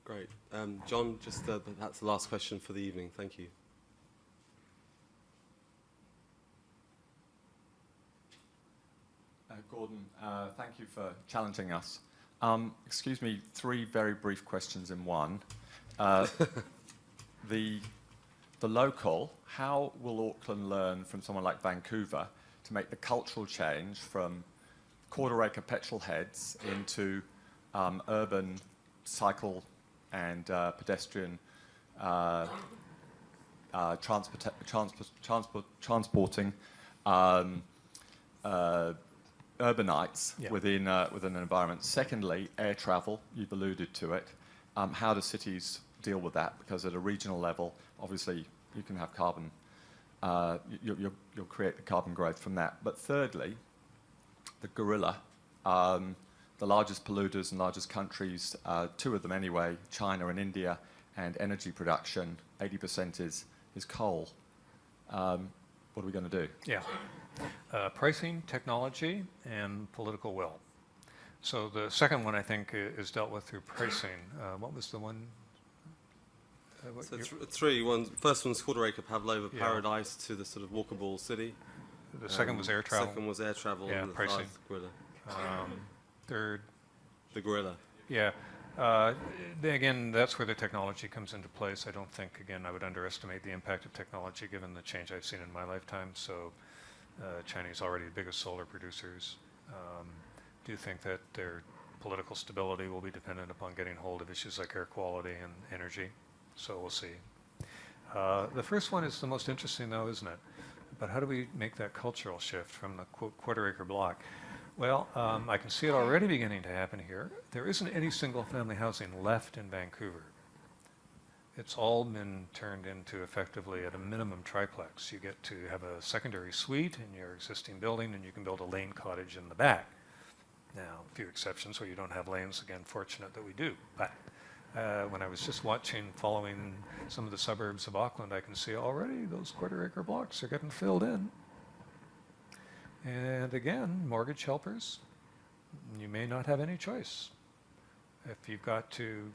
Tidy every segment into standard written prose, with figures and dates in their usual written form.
Great. John, just that's the last question for the evening. Thank you. Gordon, thank you for challenging us. Excuse me, 3 very brief questions in one. The local, how will Auckland learn from someone like Vancouver to make the cultural change from Quarter Acre petrol heads into urban cycle and pedestrian transporting urbanites within an environment? Secondly, air travel, you've alluded to it. How do cities deal with that? Because at a regional level, obviously, you can have carbon, you'll create the carbon growth from that. But thirdly, the gorilla, the largest polluters and largest countries, 2 of them anyway, China and India, and energy production, 80% is coal. What are we going to do? Yeah. Pricing, technology, and political will. So the second one, I think, is dealt with through pricing. What was the one? So 3. First one's Quarter Acre Pavlova Paradise to the sort of walkable city. The second was air travel. Second was air travel. Yeah, and the pricing. Gorilla. Third. The gorilla. Yeah. Again, that's where the technology comes into place. I don't think, again, I would underestimate the impact of technology given the change I've seen in my lifetime. So Chinese already the biggest solar producers. Do think that their political stability will be dependent upon getting hold of issues like air quality and energy. So we'll see. The first one is the most interesting, though, isn't it? But how do we make that cultural shift from the quarter acre block? Well, I can see it already beginning to happen here. There isn't any single-family housing left in Vancouver. It's all been turned into effectively at a minimum triplex. You get to have a secondary suite in your existing building, and you can build a lane cottage in the back. Now, a few exceptions where you don't have lanes. Again, fortunate that we do. But when I was just following some of the suburbs of Auckland, I can see already those quarter-acre blocks are getting filled in. And again, mortgage helpers, you may not have any choice. If you've got to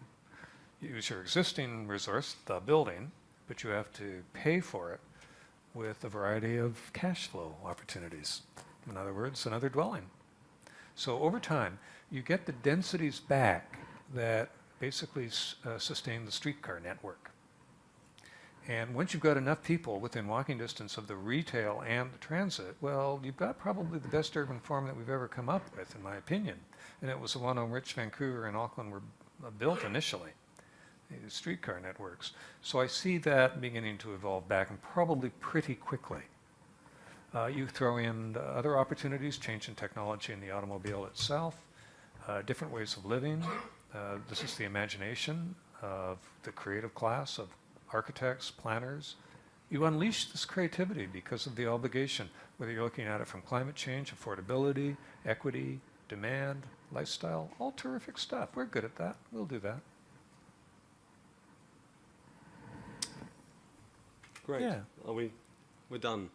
use your existing resource, the building, but you have to pay for it with a variety of cash flow opportunities. In other words, another dwelling. So over time, you get the densities back that basically sustain the streetcar network. And once you've got enough people within walking distance of the retail and the transit, well, you've got probably the best urban form that we've ever come up with, in my opinion. And it was the one on which Vancouver and Auckland were built initially, the streetcar networks. So I see that beginning to evolve back, and probably pretty quickly. You throw in other opportunities, change in technology in the automobile itself, different ways of living. This is the imagination of the creative class, of architects, planners. You unleash this creativity because of the obligation, whether you're looking at it from climate change, affordability, equity, demand, lifestyle, all terrific stuff. We're good at that. We'll do that. Great. Yeah. We're done.